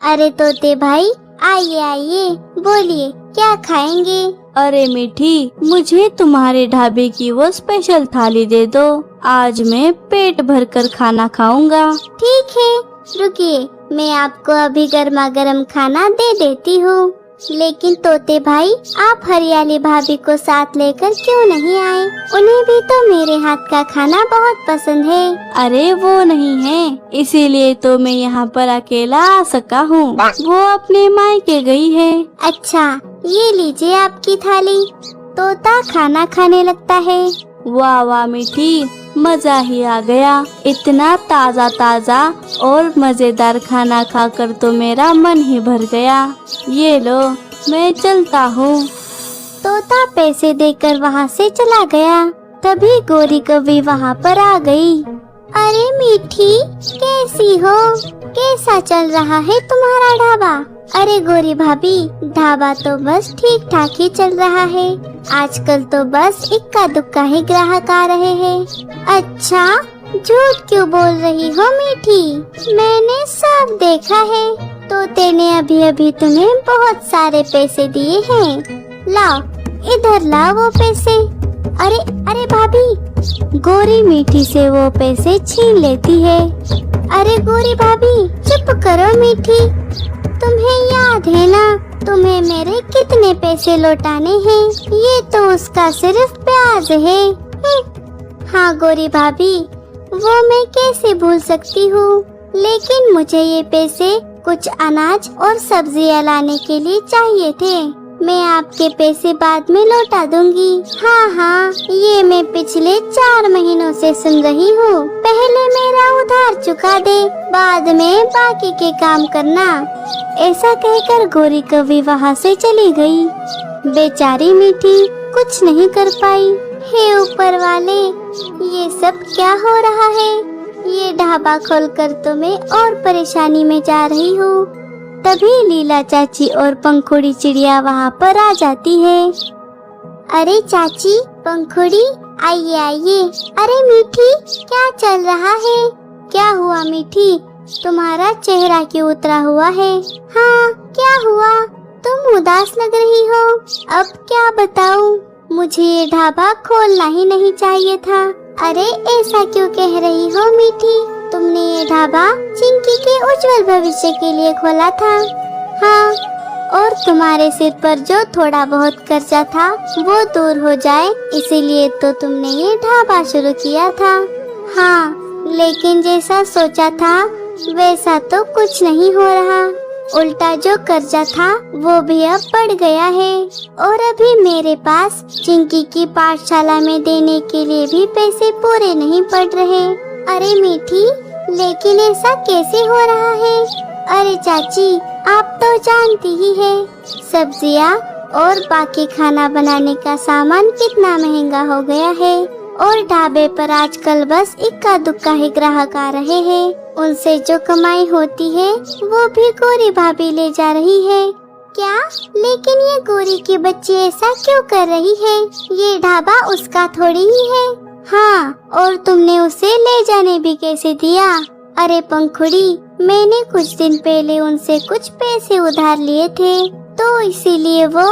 अरे तोते भाई, आइए आइए, बोलिए क्या खाएंगे। अरे मीठी, मुझे तुम्हारे ढाबे की वो स्पेशल थाली दे दो। आज मैं पेट भर कर खाना खाऊंगा। ठीक है, रुकिए, मैं आपको अभी गर्मा गर्म खाना दे देती हूँ। लेकिन तोते भाई, आप हरियाली भाभी को साथ लेकर क्यों नहीं आए? उन्हें भी तो मेरे हाथ का खाना बहुत पसंद है। अरे वो नहीं है, इसीलिए तो मैं यहाँ पर अकेला आ सका हूँ। वो अपने मायके गई है। अच्छा, ये लीजिए आपकी थाली। तोता खाना खाने लगता है। वाह वाह मीठी, मजा ही आ गया। इतना ताज़ा ताज़ा और मजेदार खाना खाकर तो मेरा मन ही भर गया। ये लो, मैं चलता हूँ। तोता पैसे देकर वहाँ से चला गया। तभी गोरी कौवी वहाँ पर आ गई। अरे मीठी, कैसी हो? कैसा चल रहा है तुम्हारा ढाबा? अरे गोरी भाभी, ढाबा तो बस ठीक ठाक ही चल रहा है। आजकल तो बस इक्का दुक्का ही ग्राहक आ रहे हैं। अच्छा, झूठ क्यों बोल रही हो मीठी? मैंने सब देखा है। तोते ने अभी अभी तुम्हें बहुत सारे पैसे दिए हैं। लाओ, इधर लाओ वो पैसे। अरे अरे भाभी, गोरी मीठी से वो पैसे छीन लेती है। अरे गोरी भाभी, चुप करो मीठी। तुम्हें याद है ना, तुम्हें मेरे कितने पैसे लौटाने हैं? ये तो उसका सिर्फ प्याज है। हाँ गोरी भाभी, वो मैं कैसे भूल सकती हूँ। लेकिन मुझे ये पैसे कुछ अनाज और सब्जियाँ लाने के लिए चाहिए थे। मैं आपके पैसे बाद में लौटा दूंगी। हाँ, ये मैं पिछले 4 महीनों से सुन रही हूँ। पहले मेरा उधार चुका दे, बाद में बाकी के काम करना। ऐसा कहकर गोरी कौवी वहाँ से चली गई। बेचारी मीठी कुछ नहीं कर पाई। हे ऊपर वाले, ये सब क्या हो रहा है? ये ढाबा खोलकर तो मैं और परेशानी में जा रही हूँ। तभी लीला चाची और पंखुड़ी चिड़िया वहाँ पर आ जाती है। अरे चाची, पंखुड़ी, आइए आइए। अरे मीठी, क्या चल रहा है? क्या हुआ मीठी? तुम्हारा चेहरा क्यों उतरा हुआ है? हाँ, क्या हुआ? तुम उदास लग रही हो। अब क्या बताऊं? मुझे ये ढाबा खोलना ही नहीं चाहिए था। अरे ऐसा क्यों कह रही हो मीठी? तुमने ये ढाबा चिंकी के उज्जवल भविष्य के लिए खोला था। हाँ, और तुम्हारे सिर पर जो थोड़ा बहुत कर्जा था वो दूर हो जाए, इसीलिए तो तुमने ये ढाबा शुरू किया था। हाँ, लेकिन जैसा सोचा था वैसा तो कुछ नहीं हो रहा। उल्टा जो कर्जा था वो भी अब बढ़ गया है, और अभी मेरे पास चिंकी की पाठशाला में देने के लिए भी पैसे पूरे नहीं पड़ रहे। अरे मीठी, लेकिन ऐसा कैसे हो रहा है? अरे चाची, आप तो जानती ही है, सब्जियाँ और बाकी खाना बनाने का सामान कितना महंगा हो गया है, और ढाबे पर आजकल बस इक्का दुक्का ही ग्राहक आ रहे हैं। उनसे जो कमाई होती है वो भी गोरी भाभी ले जा रही है। क्या? लेकिन ये गोरी की बच्ची ऐसा क्यों कर रही है? ये ढाबा उसका थोड़ी ही है। हाँ, और तुमने उसे ले जाने भी कैसे दिया? अरे पंखुड़ी, मैंने कुछ दिन पहले उनसे कुछ पैसे उधार लिए थे, तो इसीलिए वो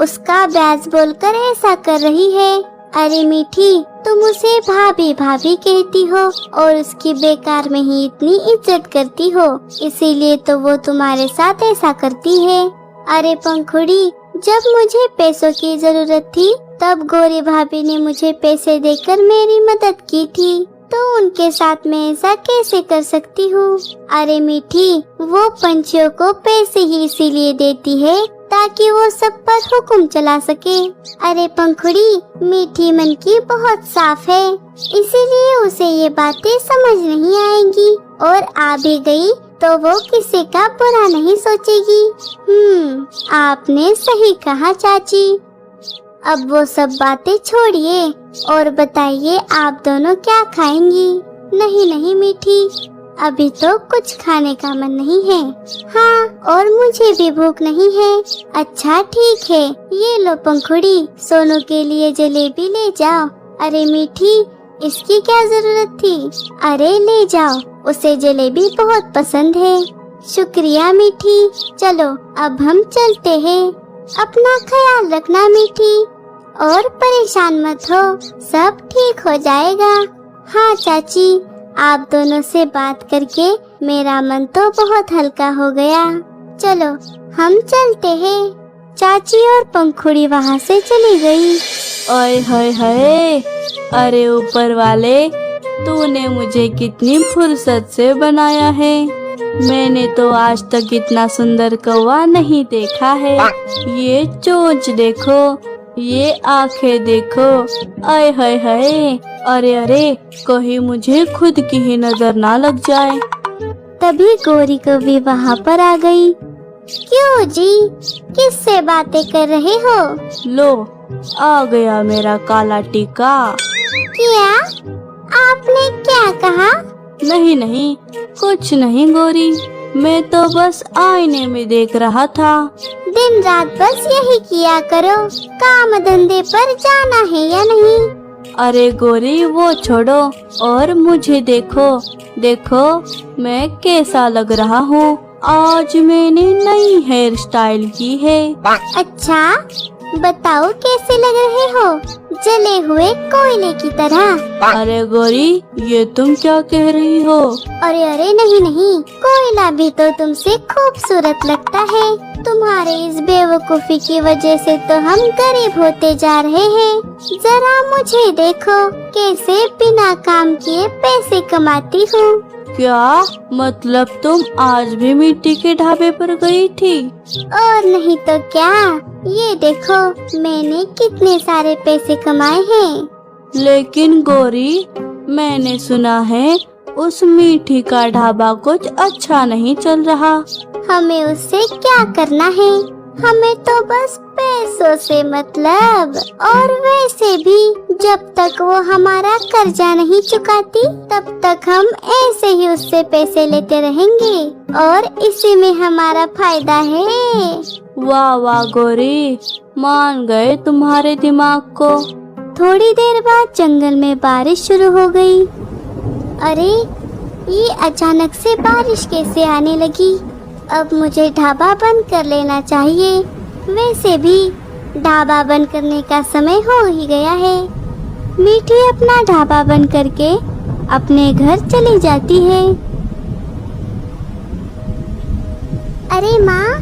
उसका ब्याज बोलकर ऐसा कर रही है। अरे मीठी, तुम उसे भाभी भाभी कहती हो और उसकी बेकार में ही इतनी इज्जत करती हो, इसीलिए तो वो तुम्हारे साथ ऐसा करती है। अरे पंखुड़ी, जब मुझे पैसों की जरूरत थी तब गोरी भाभी ने मुझे पैसे देकर मेरी मदद की थी, तो उनके साथ मैं ऐसा कैसे कर सकती हूँ? अरे मीठी, वो पंछियों को पैसे ही इसीलिए देती है ताकि वो सब पर हुक्म चला सके। अरे पंखुड़ी, मीठी मन की बहुत साफ है, इसीलिए उसे ये बातें समझ नहीं आएंगी, और आ भी गई तो वो किसी का बुरा नहीं सोचेगी। आपने सही कहा चाची। अब वो सब बातें छोड़िए और बताइए, आप दोनों क्या खाएंगी? नहीं नहीं मीठी, अभी तो कुछ खाने का मन नहीं है। हाँ, और मुझे भी भूख नहीं है। अच्छा ठीक है, ये लो पंखुड़ी, सोनू के लिए जलेबी ले जाओ। अरे मीठी, इसकी क्या जरूरत थी? अरे ले जाओ, उसे जलेबी बहुत पसंद है। शुक्रिया मीठी। चलो अब हम चलते हैं। अपना ख्याल रखना मीठी और परेशान मत हो, सब ठीक हो जाएगा। हाँ चाची, आप दोनों से बात करके मेरा मन तो बहुत हल्का हो गया। चलो हम चलते हैं। चाची और पंखुड़ी वहाँ से चली गई। ओए हाय हाय, अरे ऊपर वाले, तूने मुझे कितनी फुर्सत से बनाया है। मैंने तो आज तक इतना सुंदर कौवा नहीं देखा है। ये चोंच देखो, ये आंखें देखो, आय हाय हाय। अरे अरे, कहीं मुझे खुद की ही नजर ना लग जाए। तभी गौरी कौवी वहाँ पर आ गई। क्यों जी, किससे बातें कर रहे हो? लो, आ गया मेरा काला टीका। क्या? आपने क्या कहा? नहीं नहीं, कुछ नहीं गौरी, मैं तो बस आईने में देख रहा था। दिन रात बस यही किया करो, काम धंधे पर जाना है या नहीं? अरे गौरी, वो छोड़ो और मुझे देखो, देखो मैं कैसा लग रहा हूँ। आज मैंने नई हेयर स्टाइल की है। अच्छा, बताओ कैसे लग रहे हो? जले हुए कोयले की तरह। अरे गौरी, ये तुम क्या कह रही हो? अरे अरे नहीं नहीं, कोयला भी तो तुमसे खूबसूरत लगता है। तुम्हारे इस बेवकूफी की वजह से तो हम गरीब होते जा रहे हैं। जरा मुझे देखो, कैसे बिना काम किए पैसे कमाती हूँ। क्या मतलब तुम आज भी मिट्टी के ढाबे पर गई थी? और नहीं तो क्या, ये देखो मैंने कितने सारे पैसे कमाए हैं। लेकिन गौरी, मैंने सुना है उस मीठी का ढाबा कुछ अच्छा नहीं चल रहा। हमें उससे क्या करना है? हमें तो बस पैसों से मतलब। और वैसे भी जब तक वो हमारा कर्जा नहीं चुकाती, तब तक हम ऐसे ही उससे पैसे लेते रहेंगे और इसी में हमारा फायदा है। वाह वाह गौरी, मान गए तुम्हारे दिमाग को। थोड़ी देर बाद जंगल में बारिश शुरू हो गई। अरे, ये अचानक से बारिश कैसे आने लगी? अब मुझे ढाबा बंद कर लेना चाहिए। वैसे भी ढाबा बंद करने का समय हो ही गया है। मीठी अपना ढाबा बंद करके अपने घर चली जाती है। अरे माँ,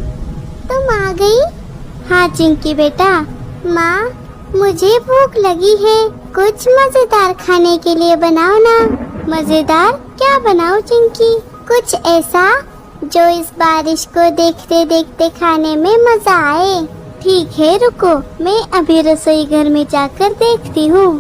तुम आ गई? हाँ चिंकी बेटा। माँ, मुझे भूख लगी है, कुछ मजेदार खाने के लिए बनाओ ना। मजेदार क्या बनाओ चिंकी? कुछ ऐसा जो इस बारिश को देखते देखते खाने में मजा आए। ठीक है, रुको, मैं अभी रसोई घर में जाकर देखती हूँ।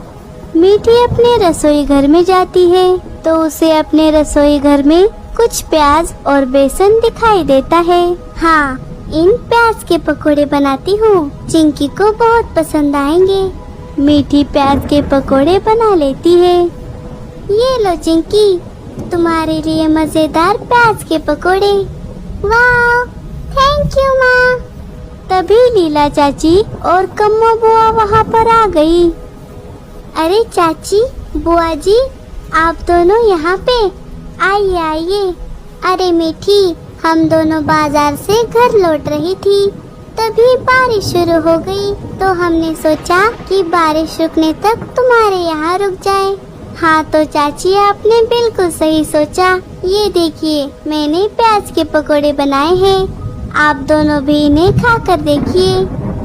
मीठी अपने रसोई घर में जाती है तो उसे अपने रसोई घर में कुछ प्याज और बेसन दिखाई देता है। हाँ, इन प्याज के पकोड़े बनाती हूँ, चिंकी को बहुत पसंद आएंगे। मीठी प्याज के पकोड़े बना लेती है। ये लो चिंकी, तुम्हारे लिए मजेदार प्याज के पकोड़े। वाह, थैंक यू माँ। तभी लीला चाची और कम्मो बुआ वहाँ पर आ गई। अरे चाची, बुआ जी, आप दोनों यहाँ पे? आइए आइए। अरे मीठी, हम दोनों बाजार से घर लौट रही थी, तभी बारिश शुरू हो गई, तो हमने सोचा कि बारिश रुकने तक तुम्हारे यहाँ रुक जाए। हाँ तो चाची, आपने बिल्कुल सही सोचा। ये देखिए, मैंने प्याज के पकोड़े बनाए हैं, आप दोनों भी इन्हें खा कर देखिए।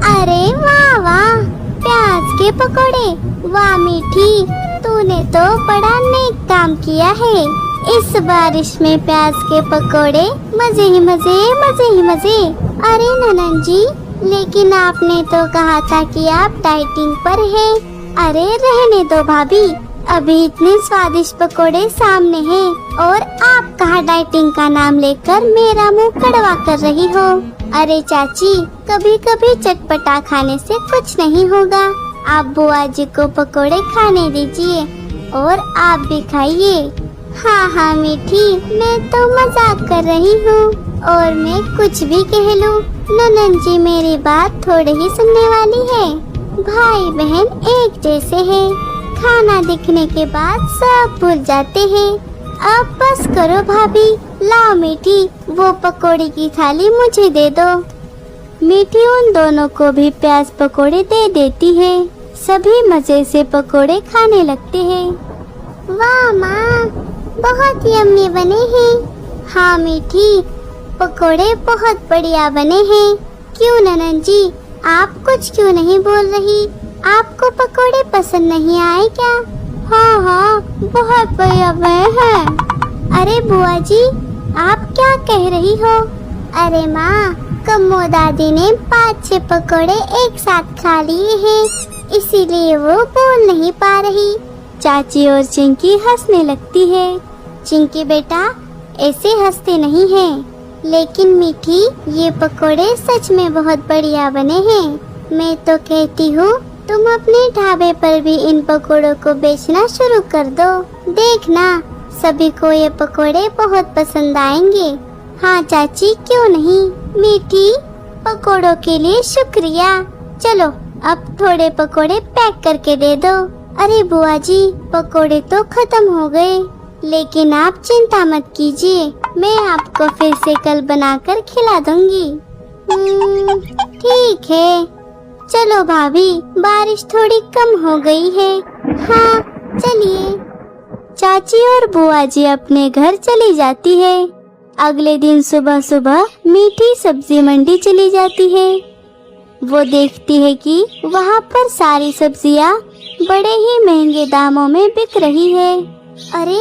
अरे वाह वाह, प्याज के पकोड़े! वाह मीठी, तूने तो बड़ा नेक काम किया है। इस बारिश में प्याज के पकोड़े, मजे ही मजे, मजे ही मजे। अरे ननन जी, लेकिन आपने तो कहा था कि आप डाइटिंग पर हैं। अरे रहने दो भाभी, अभी इतने स्वादिष्ट पकोड़े सामने हैं और आप कहाँ डाइटिंग का नाम लेकर मेरा मुंह कड़वा कर रही हो। अरे चाची, कभी कभी चटपटा खाने से कुछ नहीं होगा। आप बुआ जी को पकोड़े खाने दीजिए और आप भी खाइए। हाँ हाँ मीठी, मैं तो मजाक कर रही हूँ और मैं कुछ भी कह लूँ, ननन जी मेरी बात थोड़ी ही सुनने वाली है। भाई बहन एक जैसे हैं, खाना दिखने के बाद सब भूल जाते हैं। अब बस करो भाभी, लाओ मीठी, वो पकोड़े की थाली मुझे दे दो। मीठी उन दोनों को भी प्याज पकोड़े दे देती है। सभी मजे से पकोड़े खाने लगते हैं। वाह माँ, बहुत यम्मी बने हैं। हाँ मीठी, पकोड़े बहुत बढ़िया बने हैं। क्यों ननन जी, आप कुछ क्यों नहीं बोल रही? आपको पकोड़े पसंद नहीं आए क्या? हाँ हाँ, बहुत बढ़िया बने हैं। अरे बुआ जी, आप क्या कह रही हो? अरे माँ, कम्मो दादी ने 5-6 पकोड़े एक साथ खा लिए हैं, इसीलिए वो बोल नहीं पा रही। चाची और चिंकी हंसने लगती है। चिंकी बेटा, ऐसे हंसते नहीं हैं। लेकिन मीठी, ये पकोड़े सच में बहुत बढ़िया बने हैं। मैं तो कहती हूँ तुम अपने ढाबे पर भी इन पकोड़ों को बेचना शुरू कर दो। देखना, सभी को ये पकोड़े बहुत पसंद आएंगे। हाँ चाची, क्यों नहीं। मीठी, पकोड़ों के लिए शुक्रिया। चलो अब थोड़े पकोड़े पैक करके दे दो। अरे बुआ जी, पकोड़े तो खत्म हो गए, लेकिन आप चिंता मत कीजिए, मैं आपको फिर से कल बनाकर खिला दूंगी। ठीक है। चलो भाभी, बारिश थोड़ी कम हो गई है। हाँ चलिए। चाची और बुआ जी अपने घर चली जाती है। अगले दिन सुबह सुबह मीठी सब्जी मंडी चली जाती है। वो देखती है कि वहाँ पर सारी सब्जियाँ बड़े ही महंगे दामों में बिक रही है। अरे,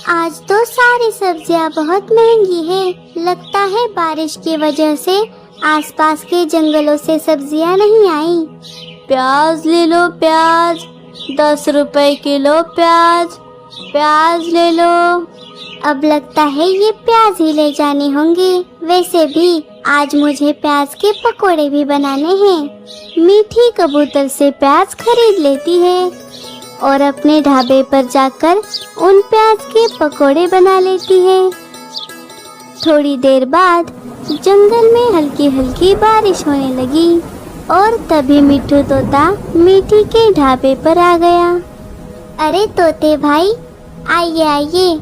आज तो सारी सब्जियाँ बहुत महंगी है। लगता है बारिश की वजह से आसपास के जंगलों से सब्जियाँ नहीं आई। प्याज ले लो, प्याज 10 रुपए किलो प्याज, प्याज ले लो। अब लगता है ये प्याज ही ले जाने होंगे। वैसे भी आज मुझे प्याज के पकोड़े भी बनाने हैं। मीठी कबूतर से प्याज खरीद लेती है और अपने ढाबे पर जाकर उन प्याज के पकोड़े बना लेती है। थोड़ी देर बाद जंगल में हल्की हल्की बारिश होने लगी और तभी मिट्ठू तोता मीठी के ढाबे पर आ गया। अरे तोते भाई, आइए आइए।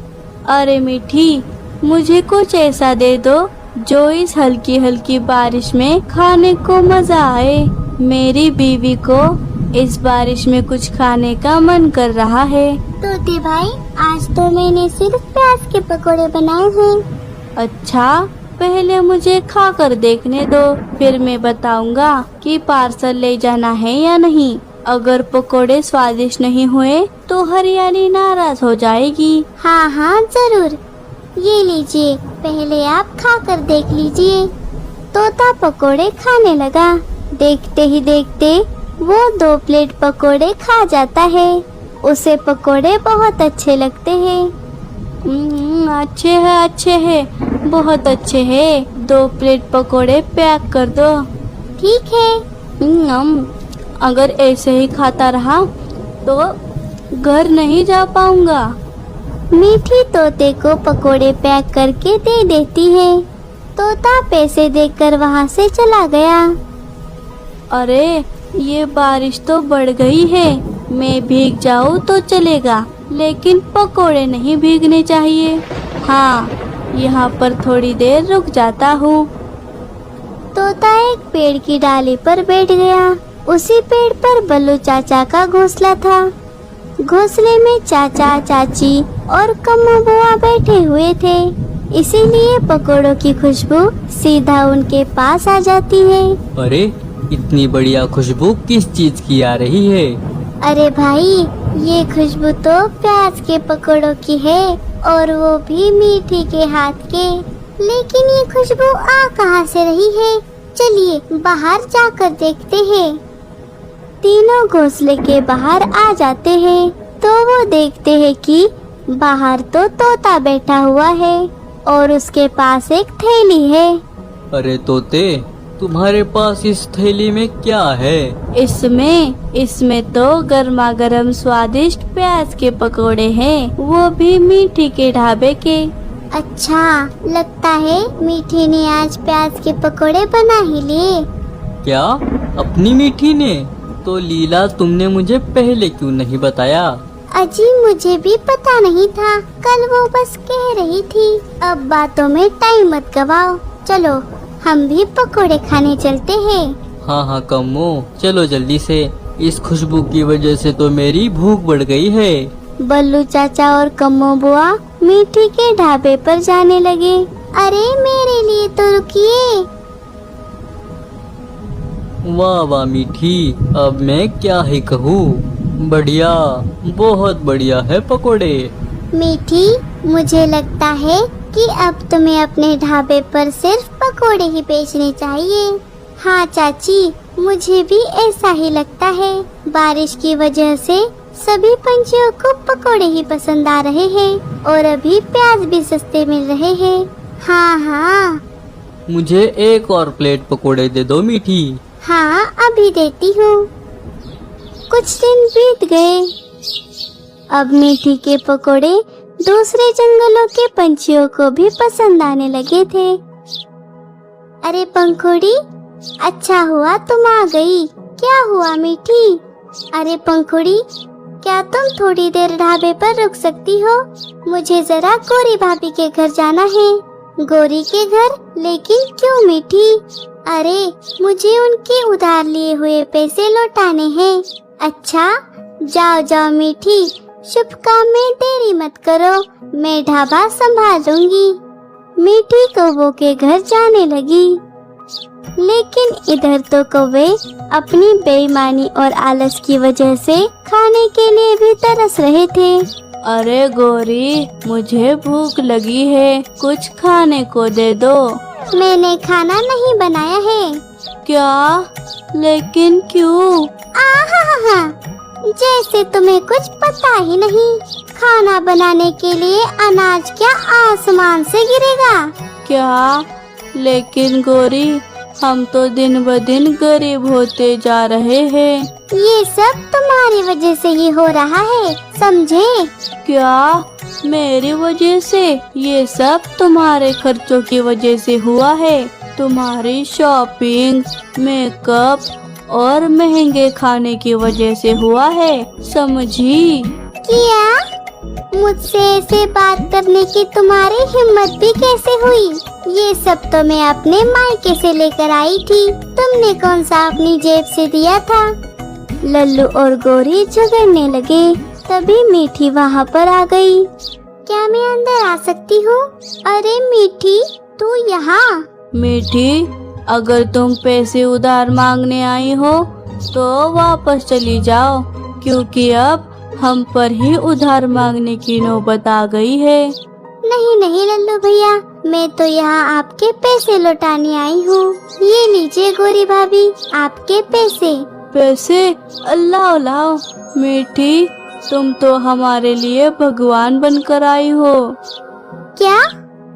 अरे मीठी, मुझे कुछ ऐसा दे दो जो इस हल्की हल्की बारिश में खाने को मजा आए। मेरी बीवी को इस बारिश में कुछ खाने का मन कर रहा है। तोते भाई, आज तो मैंने सिर्फ प्याज के पकोड़े बनाए हैं। अच्छा, पहले मुझे खा कर देखने दो, फिर मैं बताऊंगा कि पार्सल ले जाना है या नहीं। अगर पकोड़े स्वादिष्ट नहीं हुए तो हरियाली नाराज हो जाएगी। हाँ हाँ जरूर, ये लीजिए, पहले आप खा कर देख लीजिए। तोता पकोड़े खाने लगा। देखते ही देखते वो 2 प्लेट पकोड़े खा जाता है। उसे पकोड़े बहुत अच्छे लगते हैं। अच्छे हैं, बहुत अच्छे हैं। 2 प्लेट पकोड़े पैक कर दो। ठीक है। अगर ऐसे ही खाता रहा तो घर नहीं जा पाऊंगा। मीठी तोते को पकोड़े पैक करके दे देती है। तोता पैसे देकर वहाँ से चला गया। अरे, ये बारिश तो बढ़ गई है। मैं भीग जाऊँ तो चलेगा, लेकिन पकोड़े नहीं भीगने चाहिए। हाँ, यहाँ पर थोड़ी देर रुक जाता हूँ। तोता एक पेड़ की डाली पर बैठ गया। उसी पेड़ पर बल्लू चाचा का घोंसला था। घोंसले में चाचा, चाची और कम्मो बुआ बैठे हुए थे, इसीलिए पकोड़ों की खुशबू सीधा उनके पास आ जाती है। अरे, इतनी बढ़िया खुशबू किस चीज की आ रही है? अरे भाई, ये खुशबू तो प्याज के पकोड़ों की है, और वो भी मीठी के हाथ के। लेकिन ये खुशबू आ कहाँ से रही है? चलिए बाहर जाकर देखते हैं। तीनों घोंसले के बाहर आ जाते हैं तो वो देखते हैं कि बाहर तो तोता बैठा हुआ है और उसके पास एक थैली है। अरे तोते, तुम्हारे पास इस थैली में क्या है? इसमें तो गर्मा गर्म स्वादिष्ट प्याज के पकोड़े हैं, वो भी मीठी के ढाबे के। अच्छा, लगता है मीठी ने आज प्याज के पकोड़े बना ही लिए। क्या, अपनी मीठी ने? तो लीला, तुमने मुझे पहले क्यों नहीं बताया? अजी मुझे भी पता नहीं था, कल वो बस कह रही थी। अब बातों में टाइम मत गवाओ, चलो हम भी पकोड़े खाने चलते हैं। हाँ हाँ कम्मो, चलो जल्दी से, इस खुशबू की वजह से तो मेरी भूख बढ़ गई है। बल्लू चाचा और कम्मो बुआ मीठी के ढाबे पर जाने लगे। अरे मेरे लिए तो रुकिए। वाह वाह मीठी, अब मैं क्या ही कहूँ, बढ़िया, बहुत बढ़िया है पकोड़े। मीठी, मुझे लगता है कि अब तुम्हें अपने ढाबे पर सिर्फ पकोड़े ही बेचने चाहिए। हाँ चाची, मुझे भी ऐसा ही लगता है। बारिश की वजह से सभी पंछियों को पकोड़े ही पसंद आ रहे हैं और अभी प्याज भी सस्ते मिल रहे हैं। हाँ हाँ। मुझे एक और प्लेट पकोड़े दे दो मीठी। हाँ अभी देती हूँ। कुछ दिन बीत गए। अब मीठी के पकोड़े दूसरे जंगलों के पंछियों को भी पसंद आने लगे थे। अरे पंखुड़ी, अच्छा हुआ तुम आ गई। क्या हुआ मीठी? अरे पंखुड़ी, क्या तुम थोड़ी देर ढाबे पर रुक सकती हो? मुझे जरा गौरी भाभी के घर जाना है। गौरी के घर? लेकिन क्यों मीठी? अरे मुझे उनके उधार लिए हुए पैसे लौटाने हैं। अच्छा, जाओ जाओ मीठी, शुभ काम में देरी मत करो, मैं ढाबा संभाल लूंगी। मीठी कौवों के घर जाने लगी, लेकिन इधर तो कौवे अपनी बेईमानी और आलस की वजह से खाने के लिए भी तरस रहे थे। अरे गौरी, मुझे भूख लगी है, कुछ खाने को दे दो। मैंने खाना नहीं बनाया है। क्या? लेकिन क्यों? आहा, जैसे तुम्हें कुछ पता ही नहीं। खाना बनाने के लिए अनाज क्या आसमान से गिरेगा? क्या? लेकिन गौरी, हम तो दिन ब दिन गरीब होते जा रहे हैं। ये सब तुम्हारी वजह से ही हो रहा है, समझे? क्या? मेरी वजह से? ये सब तुम्हारे खर्चों की वजह से हुआ है। तुम्हारी शॉपिंग, मेकअप और महंगे खाने की वजह से हुआ है, समझी? क्या? मुझसे ऐसे बात करने की तुम्हारी हिम्मत भी कैसे हुई? ये सब तो मैं अपने मायके से लेकर आई थी, तुमने कौन सा अपनी जेब से दिया था? लल्लू और गौरी झगड़ने लगे। तभी मीठी वहाँ पर आ गई। क्या मैं अंदर आ सकती हूँ? अरे मीठी, तू यहाँ? मीठी, अगर तुम पैसे उधार मांगने आई हो तो वापस चली जाओ, क्योंकि अब हम पर ही उधार मांगने की नौबत आ गई है। नहीं नहीं लल्लू भैया, मैं तो यहाँ आपके पैसे लौटाने आई हूँ। ये लीजिए गौरी भाभी, आपके पैसे। पैसे? अल्लाह अल्लाह, मीठी, तुम तो हमारे लिए भगवान बनकर आई हो। क्या?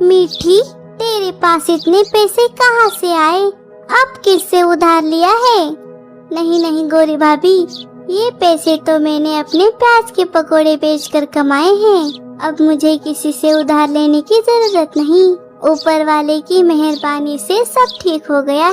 मीठी, तेरे पास इतने पैसे कहाँ से आए? अब किससे उधार लिया है? नहीं नहीं गौरी भाभी, ये पैसे तो मैंने अपने प्याज के पकोड़े बेचकर कमाए हैं। अब मुझे किसी से उधार लेने की जरूरत नहीं। ऊपर वाले की मेहरबानी से सब ठीक हो गया।